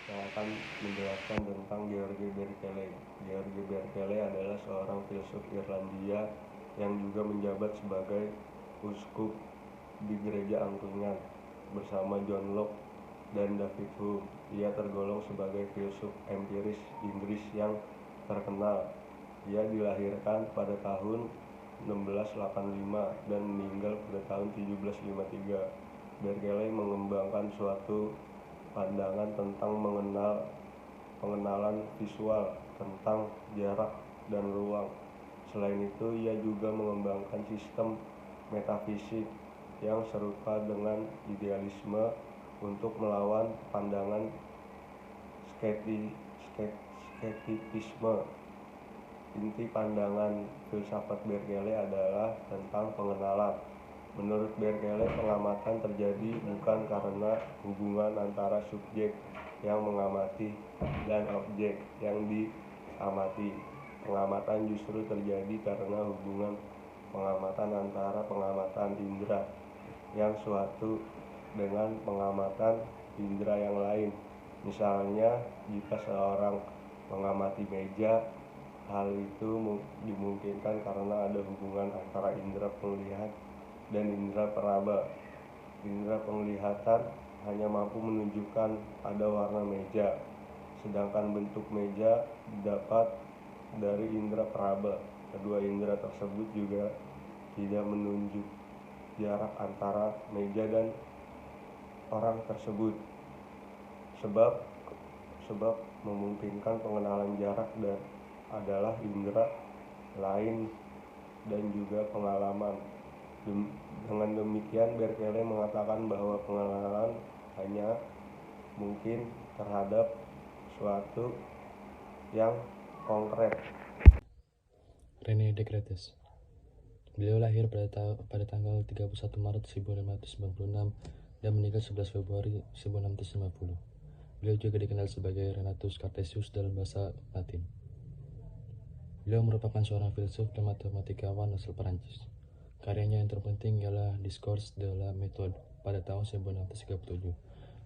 yang akan menjelaskan tentang George Berkeley. George Berkeley adalah seorang filsuf Irlandia yang juga menjabat sebagai uskup di Gereja Anglikan bersama John Locke dan David Hume. Ia tergolong sebagai filsuf empiris Inggris yang terkenal. Ia dilahirkan pada tahun 1685 dan meninggal pada tahun 1753. Berkeley mengembangkan suatu pandangan tentang pengenalan visual tentang jarak dan ruang. Selain itu, ia juga mengembangkan sistem metafisik yang serupa dengan idealisme untuk melawan pandangan skeptisisme. Inti pandangan filsafat Berkeley adalah tentang pengenalan. Menurut Berkeley, pengamatan terjadi bukan karena hubungan antara subjek yang mengamati dan objek yang diamati. Pengamatan justru terjadi karena hubungan pengamatan antara pengamatan indera yang suatu dengan pengamatan indera yang lain. Misalnya, jika seorang mengamati meja, hal itu dimungkinkan karena ada hubungan antara indera penglihat dan indera peraba. Indera penglihatan hanya mampu menunjukkan pada warna meja, sedangkan bentuk meja didapat dari indera peraba. Kedua indera tersebut juga tidak menunjuk jarak antara meja dan orang tersebut, sebab memungkinkan pengenalan jarak dan adalah indera lain dan juga pengalaman. Dengan demikian, Berkeley mengatakan bahwa pengenalan hanya mungkin terhadap suatu yang konkret. René Descartes. Beliau lahir pada tanggal 31 Maret 1596 dan meninggal 11 Februari 1650. Beliau juga dikenal sebagai Renatus Cartesius dalam bahasa Latin. Beliau merupakan seorang filsuf dan matematikawan asal Perancis. Karyanya yang terpenting ialah Discours de la Méthode pada tahun 1637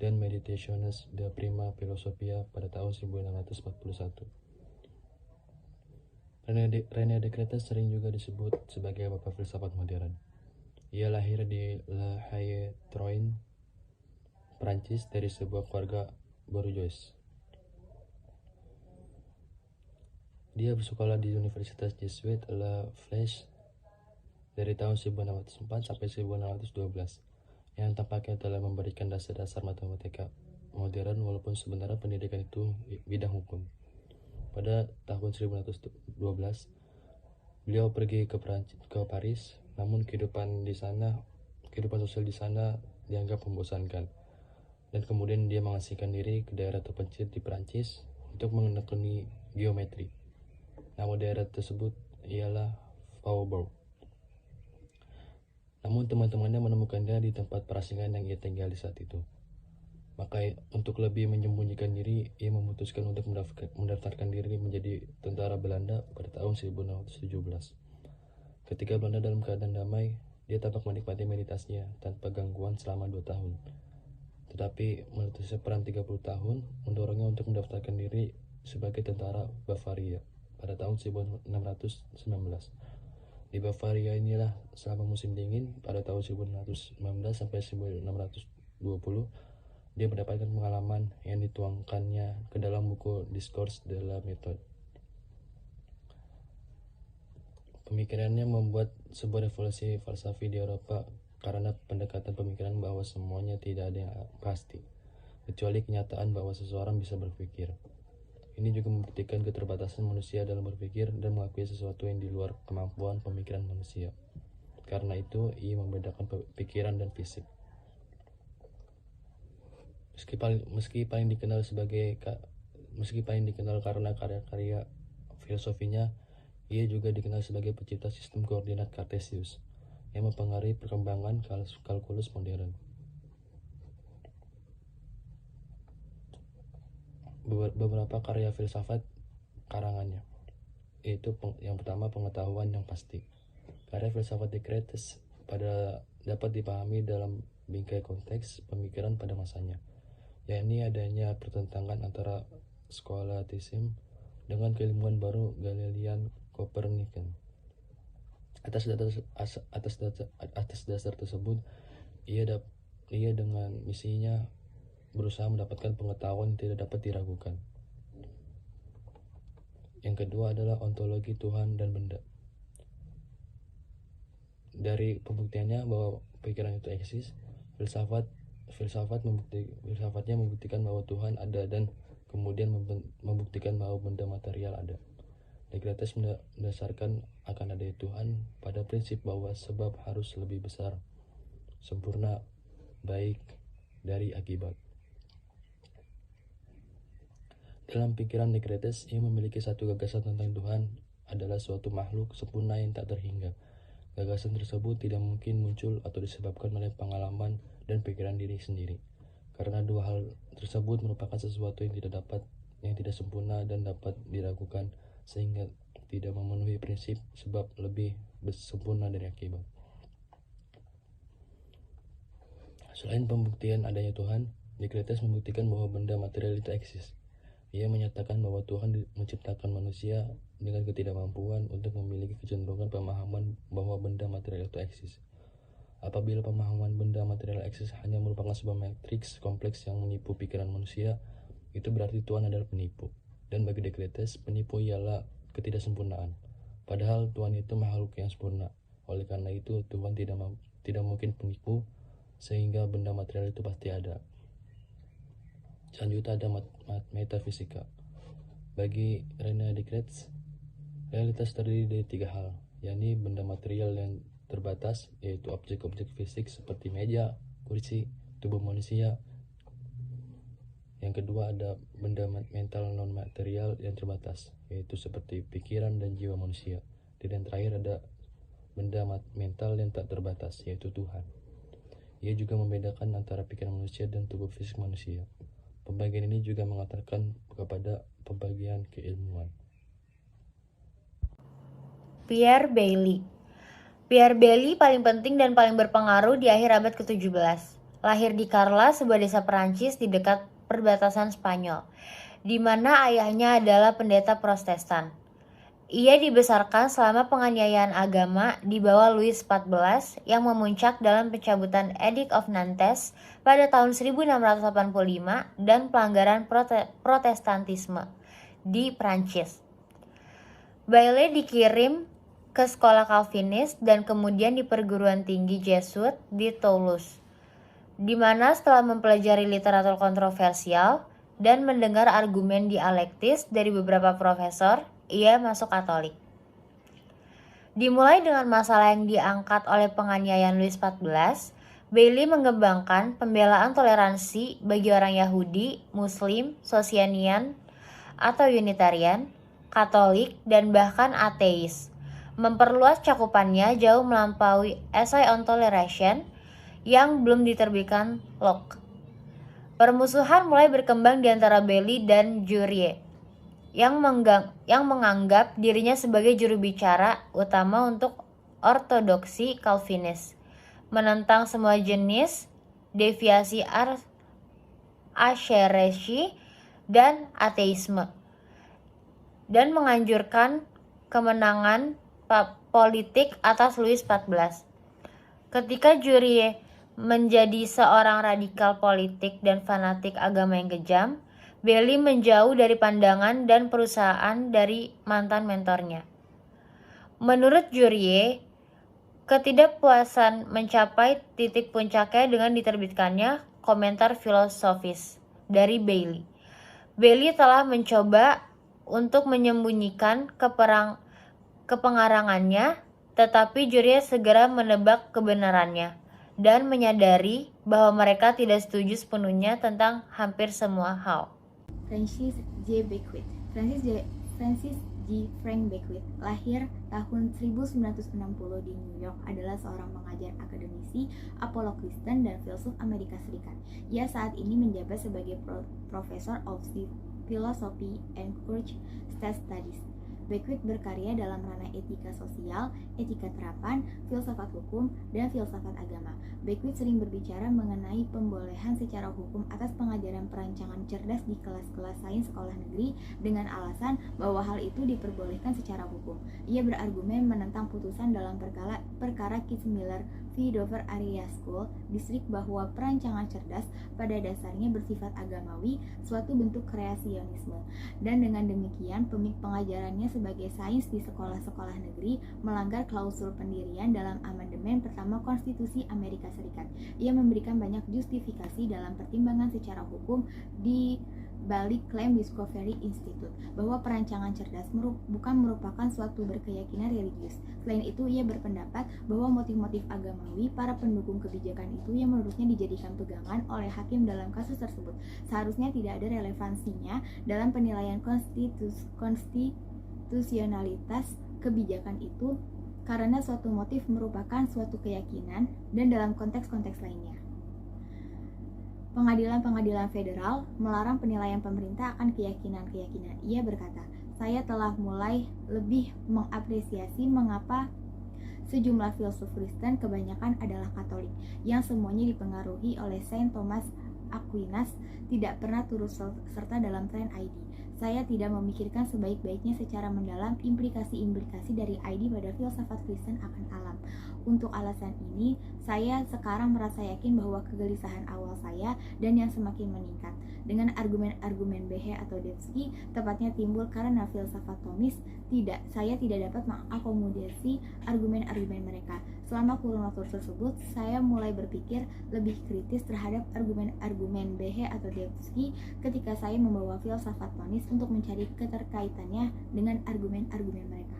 dan Meditationes de Prima Philosophia pada tahun 1641. René Descartes sering juga disebut sebagai bapak filsafat modern. Ia lahir di La Haye-Troyes, Perancis dari sebuah keluarga bourgeois. Dia bersekolah di Universitas Jesuit La Flèche dari tahun 1604 sampai 1612, yang tampaknya telah memberikan dasar-dasar matematika modern walaupun sebenarnya pendidikan itu bidang hukum. Pada tahun 1612, beliau pergi ke Paris, namun kehidupan sosial di sana dianggap membosankan. Dan kemudian dia mengasingkan diri ke daerah terpencil di Perancis untuk menekuni geometri. Nama daerah tersebut ialah Faubourg. Namun teman-temannya menemukannya di tempat perasingan yang ia tinggal di saat itu. Maka untuk lebih menyembunyikan diri, ia memutuskan untuk mendaftarkan diri menjadi tentara Belanda pada tahun 1617. Ketika Belanda dalam keadaan damai, dia tampak menikmati meditasinya tanpa gangguan selama 2 tahun. Tetapi meletusnya perang 30 tahun mendorongnya untuk mendaftarkan diri sebagai tentara Bavaria pada tahun 1619. Di Bavaria inilah selama musim dingin pada tahun 1619 sampai 1620 dia mendapatkan pengalaman yang dituangkannya ke dalam buku Discours de la Méthode. Pemikirannya membuat sebuah revolusi falsafi di Eropa karena pendekatan pemikiran bahwa semuanya tidak ada yang pasti, kecuali kenyataan bahwa seseorang bisa berpikir. Ini juga membuktikan keterbatasan manusia dalam berpikir dan mengakui sesuatu yang di luar kemampuan pemikiran manusia. Karena itu, ia membedakan pikiran dan fisik. Meski paling dikenal karena karya-karya filosofinya, ia juga dikenal sebagai pencipta sistem koordinat Cartesius yang mempengaruhi perkembangan kalkulus modern. Beberapa karya filsafat karangannya, yaitu yang pertama, pengetahuan yang pasti. Karya filsafat Descartes dapat dipahami dalam bingkai konteks pemikiran pada masanya. yakni adanya pertentangan antara skolatisme dengan keilmuan baru Galilean Copernican. Atas dasar tersebut, ia dengan misinya berusaha mendapatkan pengetahuan yang tidak dapat diragukan. Yang kedua adalah ontologi Tuhan dan benda. Dari pembuktiannya bahwa pikiran itu eksis, filsafatnya membuktikan bahwa Tuhan ada dan kemudian membuktikan bahwa benda material ada. Descartes mendasarkan akan adanya Tuhan pada prinsip bahwa sebab harus lebih besar, sempurna, baik dari akibat. Dalam pikiran Descartes, ia memiliki satu gagasan tentang Tuhan adalah suatu makhluk sempurna yang tak terhingga. Gagasan tersebut tidak mungkin muncul atau disebabkan oleh pengalaman dan pikiran diri sendiri, karena dua hal tersebut merupakan sesuatu yang tidak sempurna dan dapat diragukan, sehingga tidak memenuhi prinsip sebab lebih sempurna dari akibat. Selain pembuktian adanya Tuhan, Descartes membuktikan bahwa benda material itu eksis. Ia menyatakan bahwa Tuhan menciptakan manusia dengan ketidakmampuan untuk memiliki kecenderungan pemahaman bahwa benda material itu eksis. Apabila pemahaman benda material eksis hanya merupakan sebuah matriks kompleks yang menipu pikiran manusia, itu berarti Tuhan adalah penipu. Dan bagi Descartes, penipu ialah ketidaksempurnaan. Padahal Tuhan itu makhluk yang sempurna. Oleh karena itu, Tuhan tidak mungkin penipu, sehingga benda material itu pasti ada. Selanjutnya ada metafisika. Bagi René Descartes, realitas terdiri dari tiga hal, yakni benda material yang terbatas, yaitu objek-objek fisik seperti meja, kursi, tubuh manusia. Yang kedua ada benda mental non-material yang terbatas, yaitu seperti pikiran dan jiwa manusia. Dan yang terakhir ada benda mental yang tak terbatas, yaitu Tuhan. Ia juga membedakan antara pikiran manusia dan tubuh fisik manusia. Pembagian ini juga mengatakan kepada pembagian keilmuan. Pierre Bailly. Pierre Bailly paling penting dan paling berpengaruh di akhir abad ke-17. Lahir di Carla, sebuah desa Perancis di dekat perbatasan Spanyol, di mana ayahnya adalah pendeta Protestan. Ia dibesarkan selama penganiayaan agama di bawah Louis XIV yang memuncak dalam pencabutan Edict of Nantes pada tahun 1685 dan pelanggaran Protestantisme di Prancis. Bailey dikirim ke sekolah Calvinis dan kemudian di perguruan tinggi Jesuit di Toulouse, di mana setelah mempelajari literatur kontroversial dan mendengar argumen dialektis dari beberapa profesor, ia masuk Katolik. Dimulai dengan masalah yang diangkat oleh penganiayaan Louis XIV, Bailey mengembangkan pembelaan toleransi bagi orang Yahudi, Muslim, Socinian atau Unitarian, Katolik, dan bahkan ateis. Memperluas cakupannya jauh melampaui Essay on Toleration yang belum diterbitkan Locke. Permusuhan mulai berkembang di antara Bailey dan Jurier, yang menganggap dirinya sebagai juru bicara utama untuk ortodoksi Calvinis, menentang semua jenis deviasi ashereshi dan ateisme, dan menganjurkan kemenangan politik atas Louis XIV. Ketika Jurier menjadi seorang radikal politik dan fanatik agama yang kejam, Bailey menjauh dari pandangan dan perusahaan dari mantan mentornya. Menurut Jurier, ketidakpuasan mencapai titik puncaknya dengan diterbitkannya komentar filosofis dari Bailey. Bailey telah mencoba untuk menyembunyikan kepengarangannya, tetapi Jurier segera menebak kebenarannya dan menyadari bahwa mereka tidak setuju sepenuhnya tentang hampir semua hal. Francis J. Beckwith. Francis G. Frank Beckwith lahir tahun 1960 di New York, adalah seorang pengajar akademisi, apolog Kristen, dan filsuf Amerika Serikat. Ia saat ini menjabat sebagai Professor of Philosophy and Church State Studies. Beckwith berkarya dalam ranah etika sosial, etika terapan, filsafat hukum, dan filsafat agama. Beckwith sering berbicara mengenai pembolehan secara hukum atas pengajaran perancangan cerdas di kelas-kelas sains sekolah negeri dengan alasan bahwa hal itu diperbolehkan secara hukum. Ia berargumen menentang putusan dalam perkara Kitzmiller v. Dover Area School District bahwa perancangan cerdas pada dasarnya bersifat agamawi, suatu bentuk kreasionisme. Dan dengan demikian, pengajarannya sebagai sains di sekolah-sekolah negeri melanggar klausul pendirian dalam amandemen pertama Konstitusi Amerika Serikat. Ia memberikan banyak justifikasi dalam pertimbangan secara hukum di balik klaim Discovery Institute bahwa perancangan cerdas bukan merupakan suatu berkeyakinan religius. Selain itu, ia berpendapat bahwa motif-motif agamawi para pendukung kebijakan itu yang menurutnya dijadikan pegangan oleh hakim dalam kasus tersebut seharusnya tidak ada relevansinya dalam penilaian konstitusionalitas kebijakan itu karena suatu motif merupakan suatu keyakinan dan dalam konteks-konteks lainnya. Pengadilan-pengadilan federal melarang penilaian pemerintah akan keyakinan-keyakinan. Ia berkata, saya telah mulai lebih mengapresiasi mengapa sejumlah filsuf Kristen kebanyakan adalah Katolik yang semuanya dipengaruhi oleh Saint Thomas Aquinas tidak pernah turut serta dalam tren ID. Saya tidak memikirkan sebaik-baiknya secara mendalam implikasi-implikasi dari ID pada filsafat Kristen akan alam. Untuk alasan ini, saya sekarang merasa yakin bahwa kegelisahan awal saya dan yang semakin meningkat dengan argumen-argumen Behe atau Devsky tepatnya timbul karena filsafat Thomis saya tidak dapat mengakomodasi argumen-argumen mereka. Selama kurun waktu tersebut, saya mulai berpikir lebih kritis terhadap argumen-argumen Behe atau Devsky ketika saya membawa filsafat Thomis untuk mencari keterkaitannya dengan argumen-argumen mereka.